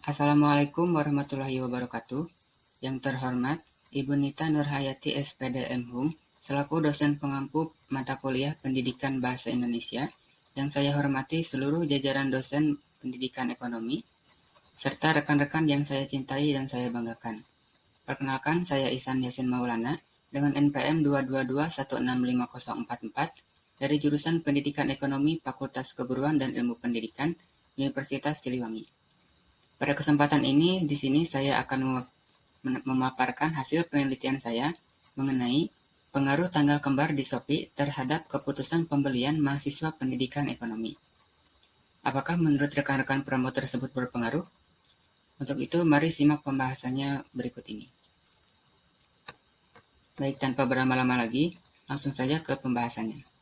Assalamualaikum warahmatullahi wabarakatuh. Yang terhormat, Ibu Nita Nurhayati SPD MHum, selaku dosen pengampu mata kuliah Pendidikan Bahasa Indonesia, yang saya hormati seluruh jajaran dosen pendidikan ekonomi, serta rekan-rekan yang saya cintai dan saya banggakan. Perkenalkan, saya Ihsan Yasin Maulana dengan NPM 222165044 dari jurusan Pendidikan Ekonomi Fakultas Keguruan dan Ilmu Pendidikan Universitas Siliwangi. Pada kesempatan ini, di sini saya akan memaparkan hasil penelitian saya mengenai pengaruh tanggal kembar di Shopee terhadap keputusan pembelian mahasiswa pendidikan ekonomi. Apakah menurut rekan-rekan promo tersebut berpengaruh? Untuk itu, mari simak pembahasannya berikut ini. Baik, tanpa berlama-lama lagi, langsung saja ke pembahasannya.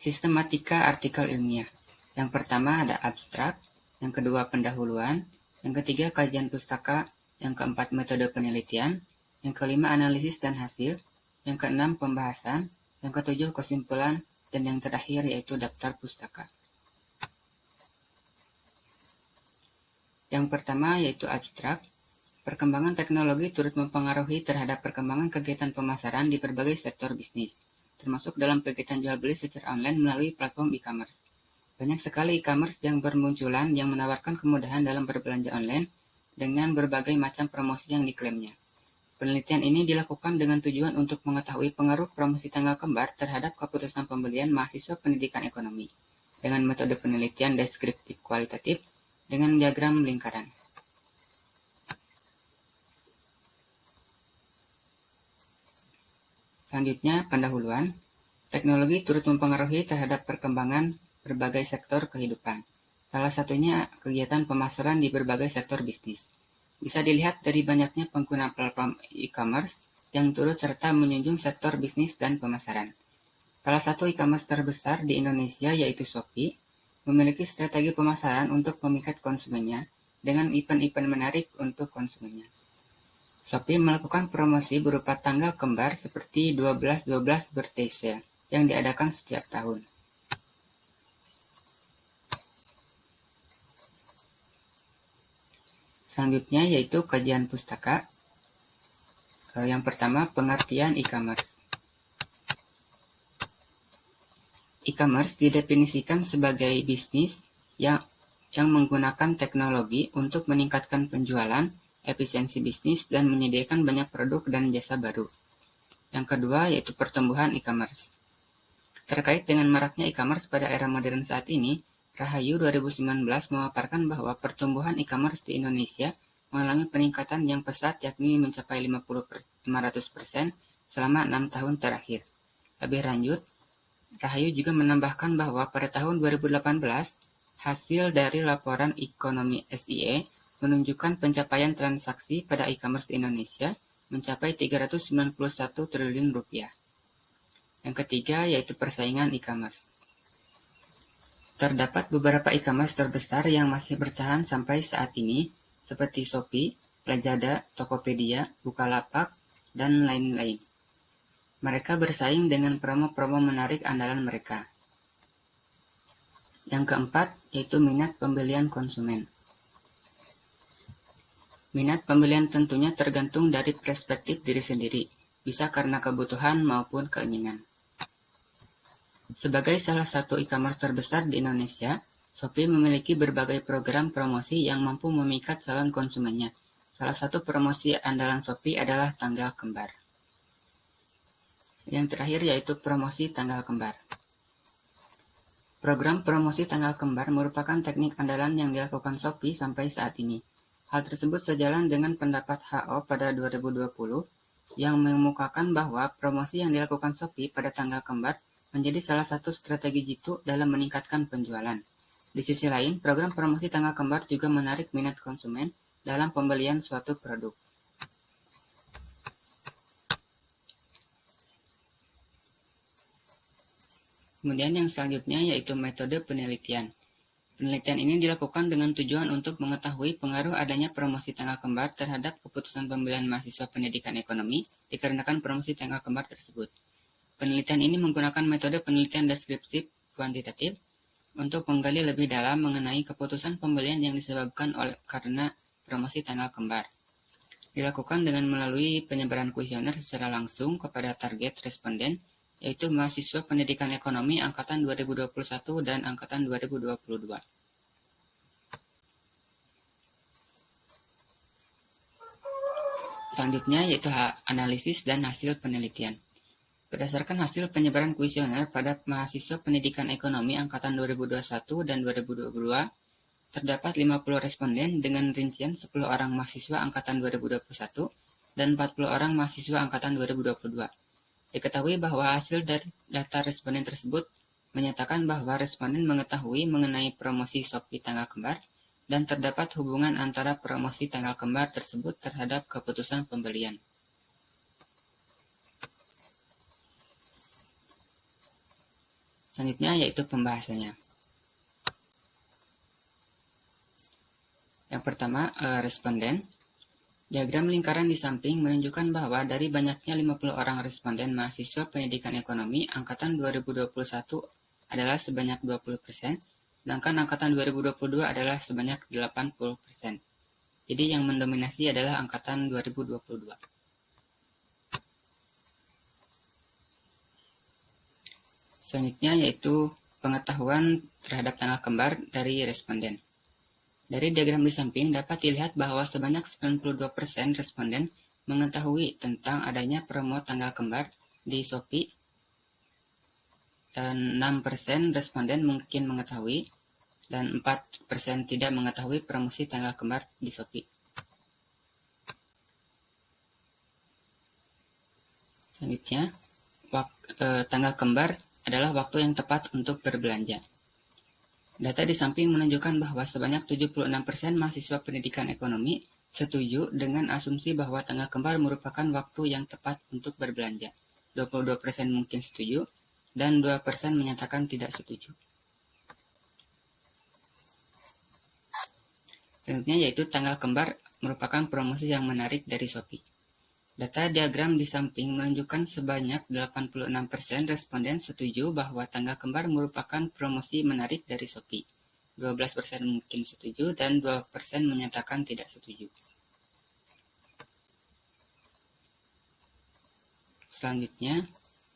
Sistematika artikel ilmiah. Yang pertama ada abstrak, yang kedua pendahuluan, yang ketiga kajian pustaka, yang keempat metode penelitian, yang kelima analisis dan hasil, yang keenam pembahasan, yang ketujuh kesimpulan, dan yang terakhir yaitu daftar pustaka. Yang pertama yaitu abstrak. Perkembangan teknologi turut mempengaruhi terhadap perkembangan kegiatan pemasaran di berbagai sektor bisnis, termasuk dalam kegiatan jual beli secara online melalui platform e-commerce. Banyak sekali e-commerce yang bermunculan yang menawarkan kemudahan dalam berbelanja online dengan berbagai macam promosi yang diklaimnya. Penelitian ini dilakukan dengan tujuan untuk mengetahui pengaruh promosi tanggal kembar terhadap keputusan pembelian mahasiswa pendidikan ekonomi dengan metode penelitian deskriptif kualitatif dengan diagram lingkaran. Selanjutnya, pendahuluan. Teknologi turut mempengaruhi terhadap perkembangan berbagai sektor kehidupan. Salah satunya kegiatan pemasaran di berbagai sektor bisnis. Bisa dilihat dari banyaknya pengguna platform e-commerce yang turut serta menjunjung sektor bisnis dan pemasaran. Salah satu e-commerce terbesar di Indonesia yaitu Shopee, memiliki strategi pemasaran untuk memikat konsumennya dengan event-event menarik untuk konsumennya. Shopee melakukan promosi berupa tanggal kembar seperti 12-12 birthday sale yang diadakan setiap tahun. Selanjutnya yaitu kajian pustaka. Yang pertama, pengertian e-commerce. E-commerce didefinisikan sebagai bisnis yang menggunakan teknologi untuk meningkatkan penjualan, efisiensi bisnis, dan menyediakan banyak produk dan jasa baru. Yang kedua yaitu pertumbuhan e-commerce. Terkait dengan maraknya e-commerce pada era modern saat ini, Rahayu 2019 memaparkan bahwa pertumbuhan e-commerce di Indonesia mengalami peningkatan yang pesat yakni mencapai 500% selama 6 tahun terakhir. Lebih lanjut, Rahayu juga menambahkan bahwa pada tahun 2018, hasil dari laporan ekonomi SIE menunjukkan pencapaian transaksi pada e-commerce di Indonesia mencapai 391 triliun rupiah. Yang ketiga yaitu persaingan e-commerce. Terdapat beberapa e-commerce terbesar yang masih bertahan sampai saat ini, seperti Shopee, Lazada, Tokopedia, Bukalapak, dan lain-lain. Mereka bersaing dengan promo-promo menarik andalan mereka. Yang keempat yaitu minat pembelian konsumen. Minat pembelian tentunya tergantung dari perspektif diri sendiri, bisa karena kebutuhan maupun keinginan. Sebagai salah satu e-commerce terbesar di Indonesia, Shopee memiliki berbagai program promosi yang mampu memikat calon konsumennya. Salah satu promosi andalan Shopee adalah tanggal kembar. Yang terakhir yaitu promosi tanggal kembar. Program promosi tanggal kembar merupakan teknik andalan yang dilakukan Shopee sampai saat ini. Hal tersebut sejalan dengan pendapat HO pada 2020 yang mengemukakan bahwa promosi yang dilakukan Shopee pada tanggal kembar menjadi salah satu strategi jitu dalam meningkatkan penjualan. Di sisi lain, program promosi tanggal kembar juga menarik minat konsumen dalam pembelian suatu produk. Kemudian yang selanjutnya yaitu metode penelitian. Penelitian ini dilakukan dengan tujuan untuk mengetahui pengaruh adanya promosi tanggal kembar terhadap keputusan pembelian mahasiswa pendidikan ekonomi dikarenakan promosi tanggal kembar tersebut. Penelitian ini menggunakan metode penelitian deskriptif kuantitatif untuk menggali lebih dalam mengenai keputusan pembelian yang disebabkan karena promosi tanggal kembar. Dilakukan dengan melalui penyebaran kuesioner secara langsung kepada target responden, yaitu mahasiswa pendidikan ekonomi angkatan 2021 dan angkatan 2022. Selanjutnya yaitu analisis dan hasil penelitian. Berdasarkan hasil penyebaran kuesioner pada mahasiswa pendidikan ekonomi angkatan 2021 dan 2022, terdapat 50 responden dengan rincian 10 orang mahasiswa angkatan 2021 dan 40 orang mahasiswa angkatan 2022. Diketahui bahwa hasil dari data responden tersebut menyatakan bahwa responden mengetahui mengenai promosi Shopee tanggal kembar dan terdapat hubungan antara promosi tanggal kembar tersebut terhadap keputusan pembelian. Selanjutnya yaitu pembahasannya. Yang pertama, responden. Diagram lingkaran di samping menunjukkan bahwa dari banyaknya 50 orang responden mahasiswa pendidikan ekonomi angkatan 2021 adalah sebanyak 20%, sedangkan angkatan 2022 adalah sebanyak 80%. Jadi yang mendominasi adalah angkatan 2022. Selanjutnya yaitu pengetahuan terhadap tanggal kembar dari responden. Dari diagram di samping dapat dilihat bahwa sebanyak 92% responden mengetahui tentang adanya promo tanggal kembar di Shopee dan 6% responden mungkin mengetahui dan 4% tidak mengetahui promosi tanggal kembar di Shopee. Selanjutnya, tanggal kembar adalah waktu yang tepat untuk berbelanja. Data di samping menunjukkan bahwa sebanyak 76% mahasiswa pendidikan ekonomi setuju dengan asumsi bahwa tanggal kembar merupakan waktu yang tepat untuk berbelanja. 22% mungkin setuju dan 2% menyatakan tidak setuju. Selanjutnya yaitu tanggal kembar merupakan promosi yang menarik dari Shopee. Data diagram di samping menunjukkan sebanyak 86% responden setuju bahwa tanggal kembar merupakan promosi menarik dari Shopee. 12% mungkin setuju dan 2% menyatakan tidak setuju. Selanjutnya,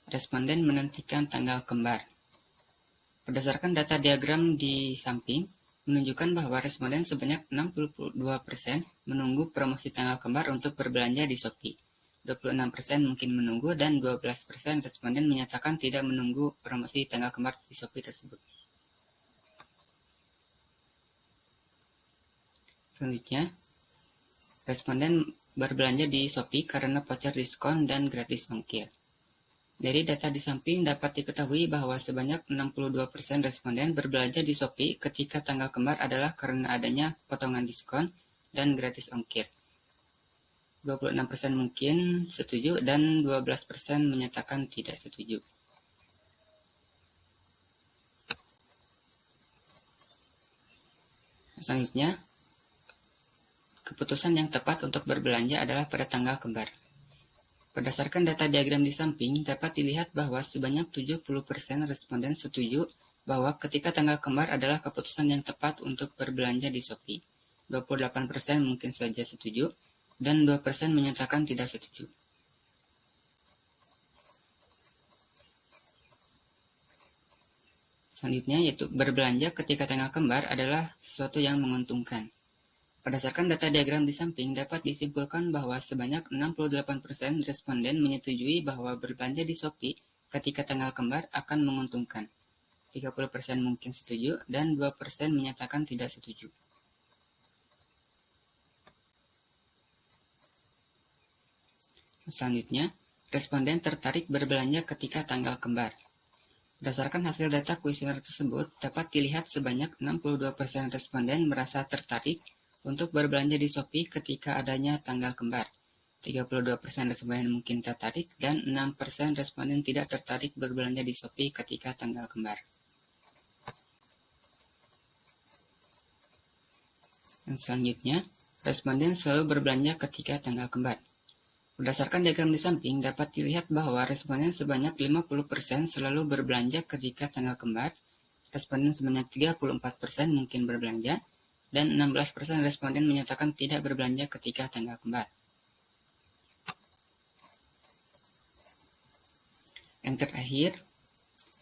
responden menentukan tanggal kembar. Berdasarkan data diagram di samping, menunjukkan bahwa responden sebanyak 62% menunggu promosi tanggal kembar untuk berbelanja di Shopee. 26% mungkin menunggu dan 12% responden menyatakan tidak menunggu promosi tanggal kembar di Shopee tersebut. Selanjutnya, responden berbelanja di Shopee karena voucher diskon dan gratis ongkir. Dari data di samping dapat diketahui bahwa sebanyak 62% responden berbelanja di Shopee ketika tanggal kembar adalah karena adanya potongan diskon dan gratis ongkir. 26% mungkin setuju dan 12% menyatakan tidak setuju. Selanjutnya, keputusan yang tepat untuk berbelanja adalah pada tanggal kembar. Berdasarkan data diagram di samping, dapat dilihat bahwa sebanyak 70% responden setuju bahwa ketika tanggal kembar adalah keputusan yang tepat untuk berbelanja di Shopee. 28% mungkin saja setuju, dan 2% menyatakan tidak setuju. Selanjutnya yaitu berbelanja ketika tanggal kembar adalah sesuatu yang menguntungkan. Berdasarkan data diagram di samping dapat disimpulkan bahwa sebanyak 68% responden menyetujui bahwa berbelanja di Shopee ketika tanggal kembar akan menguntungkan. 30% mungkin setuju dan 2% menyatakan tidak setuju. Selanjutnya, responden tertarik berbelanja ketika tanggal kembar. Berdasarkan hasil data kuesioner tersebut, dapat dilihat sebanyak 62% responden merasa tertarik untuk berbelanja di Shopee ketika adanya tanggal kembar. 32% responden mungkin tertarik dan 6% responden tidak tertarik berbelanja di Shopee ketika tanggal kembar. Dan selanjutnya, responden selalu berbelanja ketika tanggal kembar. Berdasarkan diagram di samping dapat dilihat bahwa responden sebanyak 50% selalu berbelanja ketika tanggal kembar, responden sebanyak 34% mungkin berbelanja, dan 16% responden menyatakan tidak berbelanja ketika tanggal kembar. Yang terakhir,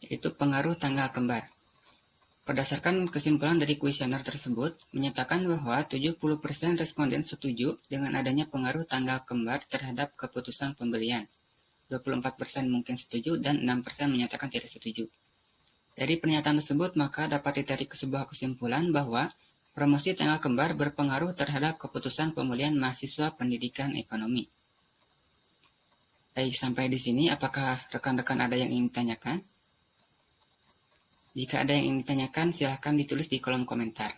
yaitu pengaruh tanggal kembar. Berdasarkan kesimpulan dari kuesioner tersebut, menyatakan bahwa 70% responden setuju dengan adanya pengaruh tanggal kembar terhadap keputusan pembelian. 24% mungkin setuju dan 6% menyatakan tidak setuju. Dari pernyataan tersebut, maka dapat ditarik sebuah kesimpulan bahwa promosi tanggal kembar berpengaruh terhadap keputusan pembelian mahasiswa pendidikan ekonomi. Baik, sampai di sini, apakah rekan-rekan ada yang ingin ditanyakan? Jika ada yang ingin ditanyakan, silahkan ditulis di kolom komentar.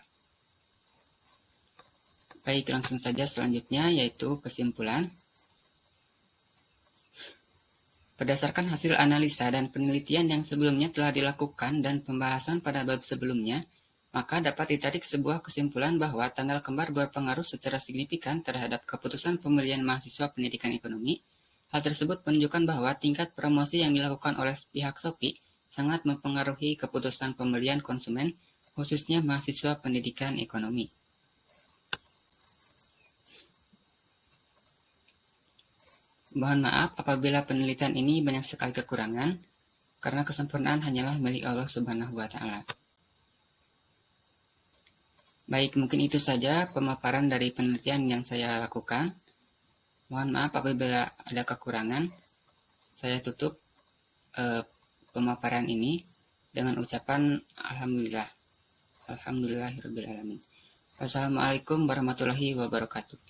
Baik, langsung saja selanjutnya, yaitu kesimpulan. Berdasarkan hasil analisa dan penelitian yang sebelumnya telah dilakukan dan pembahasan pada bab sebelumnya, maka dapat ditarik sebuah kesimpulan bahwa tanggal kembar berpengaruh secara signifikan terhadap keputusan pembelian mahasiswa pendidikan ekonomi. Hal tersebut menunjukkan bahwa tingkat promosi yang dilakukan oleh pihak Shopee sangat mempengaruhi keputusan pembelian konsumen, khususnya mahasiswa pendidikan ekonomi. Mohon maaf apabila penelitian ini banyak sekali kekurangan, karena kesempurnaan hanyalah milik Allah Subhanahu wa Ta'ala. Baik, mungkin itu saja pemaparan dari penelitian yang saya lakukan. Mohon maaf apabila ada kekurangan. Saya tutup pemaparan ini dengan ucapan Alhamdulillah. Alhamdulillahirabbil alamin. Wassalamualaikum warahmatullahi wabarakatuh.